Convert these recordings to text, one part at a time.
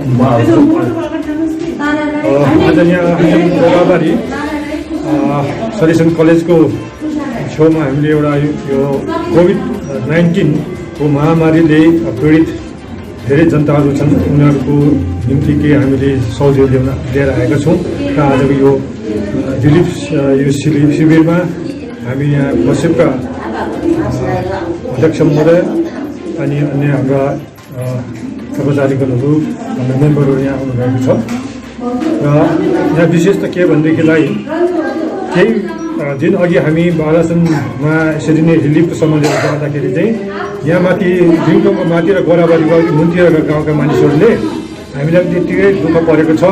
आज यहाँ गोलाबारी सलेसन कलेजको छेउमा हामीले एउटा यो कोभिड-19 को महामारीले पीडित धेरै जनताहरू छन्, उनीहरूको निम्ति के हामीले सहयोग लिएर आएका छौँ र आजको यो रिलिफ यो शिविरमा हामी यहाँ बसेका अध्यक्ष महोदय अनि अन्य हाम्रा कर्मचारीगणहरू मेम्बरहरू यहाँ आउनुभएको छ र यहाँ विशेष त के भनेदेखिलाई केही दिन अघि हामी बालासनमा यसरी नै रिलिफको सम्बन्ध गर्दाखेरि चाहिँ यहाँ माथि रिङटोङको माथि र गोराबारीको मुन्तिरका गाउँका मानिसहरूले हामीलाई पनि त्यत्तिकै दुःख परेको छ,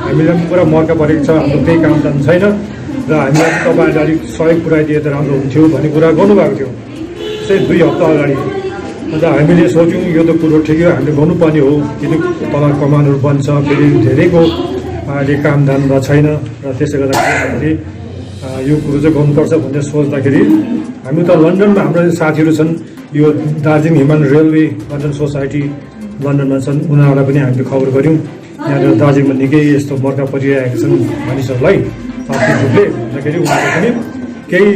हामीलाई पनि पुरा मर्का परेको छ, हाम्रो केही काम जानु छैन र हामीलाई तपाईँहरूले अलिक सहयोग पुऱ्याइदिए त राम्रो हुन्थ्यो भन्ने कुरा गर्नुभएको थियो त्यस्तै 2 हप्ता अगाडि। अन्त हामीले सोच्यौँ यो त कुरो ठिकै हो, हामीले गर्नुपर्ने हो, किन तल कमानहरू बन्छ, फेरि धेरैको अहिले कामदाम र छैन र त्यसले गर्दाखेरि हामीले यो कुरो चाहिँ गर्नुपर्छ भनेर सोच्दाखेरि हामी त लन्डनमा हाम्रो साथीहरू छन्, यो दार्जिलिङ हिमाल रेलवे लन्डन सोसाइटी लन्डनमा छन्, उनीहरूलाई पनि हामीले खबर गऱ्यौँ यहाँ दार्जिलिङमा निकै यस्तो मर्का परिरहेका छन् मानिसहरूलाई आर्थिक रूपले, भन्दाखेरि उहाँले पनि केही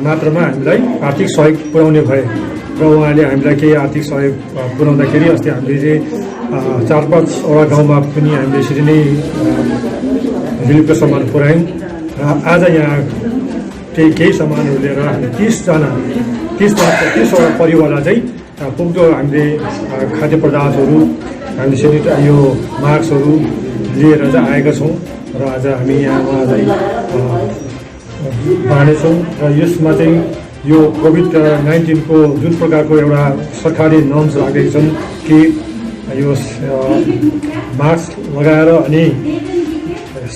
मात्रामा हामीलाई आर्थिक सहयोग पुर्याउने भए र उहाँले हामीलाई केही आर्थिक सहयोग पुर्याउँदाखेरि अस्ति हामीले 4-5वटा गाउँमा पनि हामीले यसरी नै रिलिफको सामान पुर्यायौँ र आज यहाँ केही सामानहरू लिएर हामी 30वटा परिवारलाई चाहिँ पुग्दो हामीले खाद्य पदार्थहरू हामीले यो मास्कहरू लिएर चाहिँ आएका छौँ र आज हामी यहाँ उहाँलाई बाँड्नेछौँ र यसमा चाहिँ यो कोभिड-19 को जुन प्रकारको एउटा सरकारी नर्म्स राखेका छन् कि यो मास्क लगाएर अनि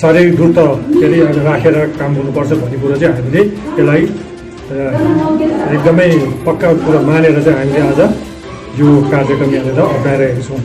शारीरिक दूरत्व राखेर काम गर्नुपर्छ भन्ने कुरो चाहिँ हामीले यसलाई एकदमै पक्का कुरा मानेर चाहिँ हामीले आज यो कार्यक्रम यहाँनिर अप्नाइरहेका छौँ।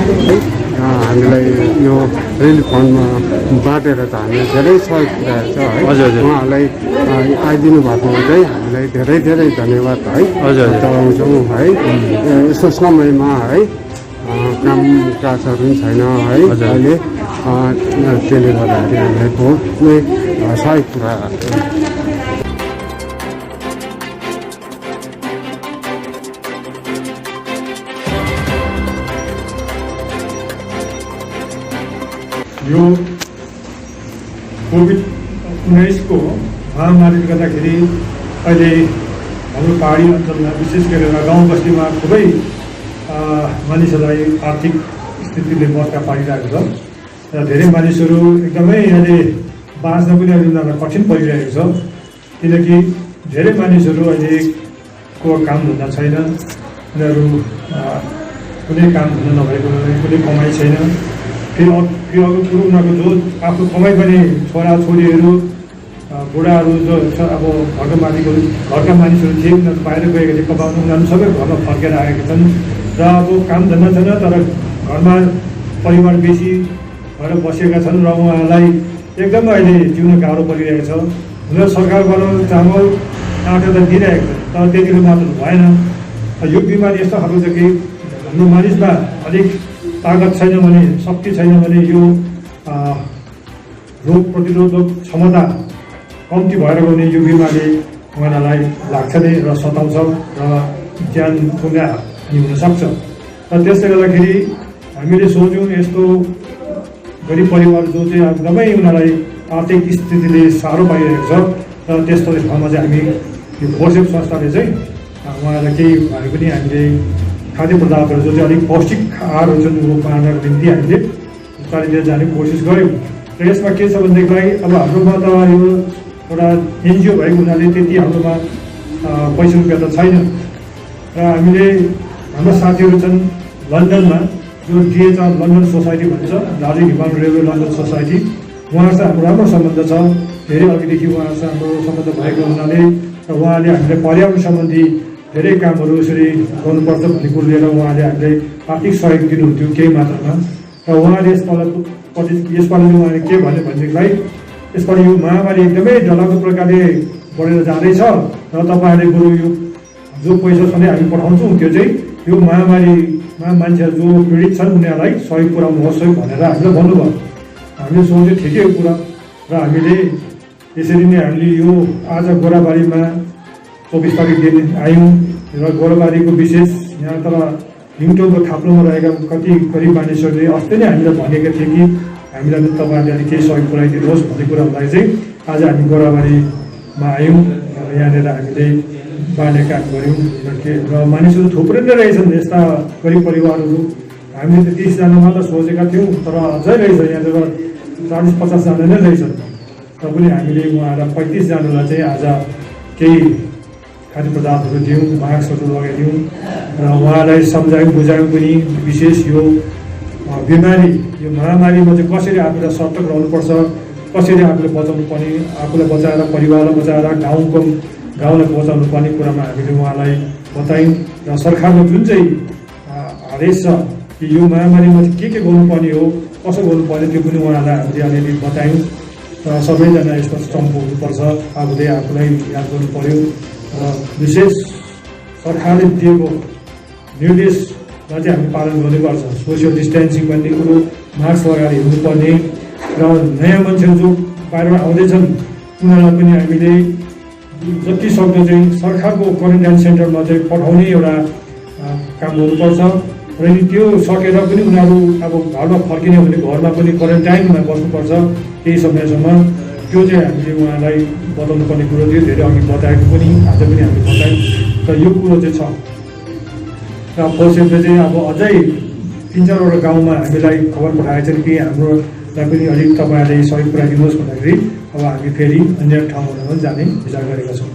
हामीलाई यो रिलिफ फन्डमा बाँडेर त हामीलाई धेरै सहयोग पुऱ्याएको छ है। उहाँहरूलाई आइदिनु भएकोमा चाहिँ हामीलाई धेरै धेरै धन्यवाद है चलाउँछौँ है। यस्तो समयमा है काम काजहरू पनि छैन है अहिले, त्यसले गर्दाखेरि हामीलाई बहुत नै सहयोग पुऱ्याएको छ। यो कोभिड-19 को महामारीले गर्दाखेरि अहिले हाम्रो पहाडी अञ्चलमा विशेष गरेर गाउँ बस्तीमा खुबै मानिसहरूलाई आर्थिक स्थितिले मर्का पारिरहेको छ र धेरै मानिसहरू एकदमै अहिले बाँच्न पनि अहिले उनीहरूलाई कठिन परिरहेको छ, किनकि धेरै मानिसहरू अहिलेको काम धन्दा छैन। उनीहरू कुनै काम धन्दा नभएको कुनै कमाइ छैन। फेरि अर्को कुरो उनीहरूको जो आफ्नो कमाइ गर्ने छोराछोरीहरू बुढाहरू जो छ, अब घरका मानिसहरू थिए उनीहरू बाहिर गएका थिए कमाउनु, उनीहरू सबै घरमा फर्केर आएका छन् र अब काम धन्दा छैन, तर घरमा परिवार बेसी भएर बसेका छन् र उहाँहरूलाई एकदमै अहिले जिउन गाह्रो परिरहेको छ। उनीहरू सरकारबाट चामल आटा त दिइरहेको छ, तर त्यतिले मात्र भएन। यो बिमारी यस्तो खालको छ कि हाम्रो मानिसमा अलिक तागत छैन भने, शक्ति छैन भने यो रोग प्रतिरोधक क्षमता कम्ती भएर गउने यो बिमारी उहाँहरूलाई लाग्छ नै र सताउँछ र ज्यान पुग्न हुनसक्छ। र त्यसले गर्दाखेरि हामीले सोच्यौँ यस्तो गरिब परिवार जो चाहिँ एकदमै उनीहरूलाई आर्थिक स्थितिले साह्रो पाइरहेको छ र त्यस्तो ठाउँमा चाहिँ हामी यो फोर्सेप संस्थाले चाहिँ उहाँहरूलाई केही भए पनि हामीले खाद्य पदार्थहरू जो चाहिँ अलिक पौष्टिक आहार हुन्छ त्यो बाँड्नको निम्ति हामीले चालिँदै जाने कोसिस गऱ्यौँ। र यसमा के छ भनेदेखिलाई अब हाम्रोमा त यो एउटा एनजिओ भएको हुनाले त्यति हाम्रोमा पैसा रुपियाँ त छैन र हामीले हाम्रो साथीहरू छन् लन्डनमा, जो डिएचआर लन्डन सोसाइटी भन्छ, दार्जिलिङ हिमाल रेलवे लन्डन सोसाइटी, उहाँसँग हाम्रो राम्रो सम्बन्ध छ। धेरै अघिदेखि उहाँसँग हाम्रो सम्बन्ध भएको हुनाले र उहाँले हामीले पर्यावरण सम्बन्धी धेरै कामहरू यसरी गर्नुपर्छ भन्ने कुरो लिएर उहाँले हामीलाई आर्थिक सहयोग दिनुहुन्थ्यो केही मात्रामा। र उहाँले यसपालि उहाँले के भन्यो भनेदेखिलाई यसपालि यो महामारी एकदमै डरलाग्दो प्रकारले बढेर जाँदैछ र तपाईँहरूले बरु यो जो पैसा सधैँ हामी पठाउँछौँ त्यो चाहिँ यो महामारीमा मान्छेहरू जो पीडित छन् उनीहरूलाई सहयोग पुऱ्याउनुहोस् भनेर हामीलाई भन्नुभयो। हामीले सोच्यो ठिकै हो कुरा र हामीले यसरी नै हामीले यो आज गोराबारीमा 24 तारिक दिन आयौँ र गोराबारीको विशेष यहाँ तर हिङटोलको थाप्लोमा रहेका कति गरिब मानिसहरूले अस्ति नै हामीलाई भनेका थिए कि हामीलाई तपाईँहरूले अलिक केही सहयोग पुऱ्याइदिनुहोस् भन्ने कुराहरूलाई चाहिँ आज हामी गोराबारीमा आयौँ र यहाँनिर हामीले बाँड्ने काम गऱ्यौँ र मानिसहरू थुप्रै नै रहेछन् यस्ता गरिब परिवारहरू। हामीले त 30 जना मात्र सोचेका थियौँ, तर अझै रहेछ यहाँनिर 40-50 जना नै रहेछन्। र पनि हामीले उहाँहरूलाई 35 जनालाई चाहिँ आज केही खाद्य पदार्थहरू दियौँ, मास्कहरू लगाइदियौँ र उहाँलाई सम्झायौँ बुझायौँ पनि। विशेष यो बिमारी यो महामारीमा चाहिँ कसरी आफूलाई सतर्क रहनुपर्छ, कसरी आफूले बचाउनु पर्ने, आफूलाई बचाएर परिवारलाई बचाएर गाउँलाई बचाउनु पर्ने कुरामा हामीले उहाँलाई बतायौँ। र सरकारको जुन चाहिँ आदेश छ कि यो महामारीमा चाहिँ के गर्नुपर्ने हो, कसो गर्नुपर्ने त्यो पनि उहाँलाई हामीले अलिअलि बतायौँ। र सबैजना यसमा स्तम्भ हुनुपर्छ, आफूले आफूलाई याद गर्नु पर्यो र विशेष सरकारले दिएको निर्देशलाई चाहिँ हामी पालन गर्नुपर्छ। सोसियल डिस्टेन्सिङ भन्ने कुरो, मास्क लगाएर हिँड्नुपर्ने र नयाँ मान्छेहरू जो बाहिरबाट आउँदैछन् उनीहरूलाई पनि हामीले जति सक्दो चाहिँ सरकारको क्वारेन्टाइन सेन्टरमा चाहिँ पठाउने एउटा काम गर्नुपर्छ। र त्यो सकेर पनि उनीहरू अब घरमा फर्किने भने घरमा पनि क्वारेन्टाइनमा बस्नुपर्छ केही समयसम्म। त्यो चाहिँ हामीले उहाँलाई बताउनु पर्ने कुरो थियो, धेरै अघि बताएको पनि, आज पनि हामीले बतायौँ। र यो कुरो चाहिँ छ र फोर्सेपले चाहिँ अब अझै 3-4वटा गाउँमा हामीलाई खबर पठाएको छ कि हाम्रोलाई पनि अलिक तपाईँहरूले सहयोग पुऱ्याइदिनुहोस् भन्दाखेरि अब हामी फेरि अन्य ठाउँहरूमा जाने विचार गरेका छौँ।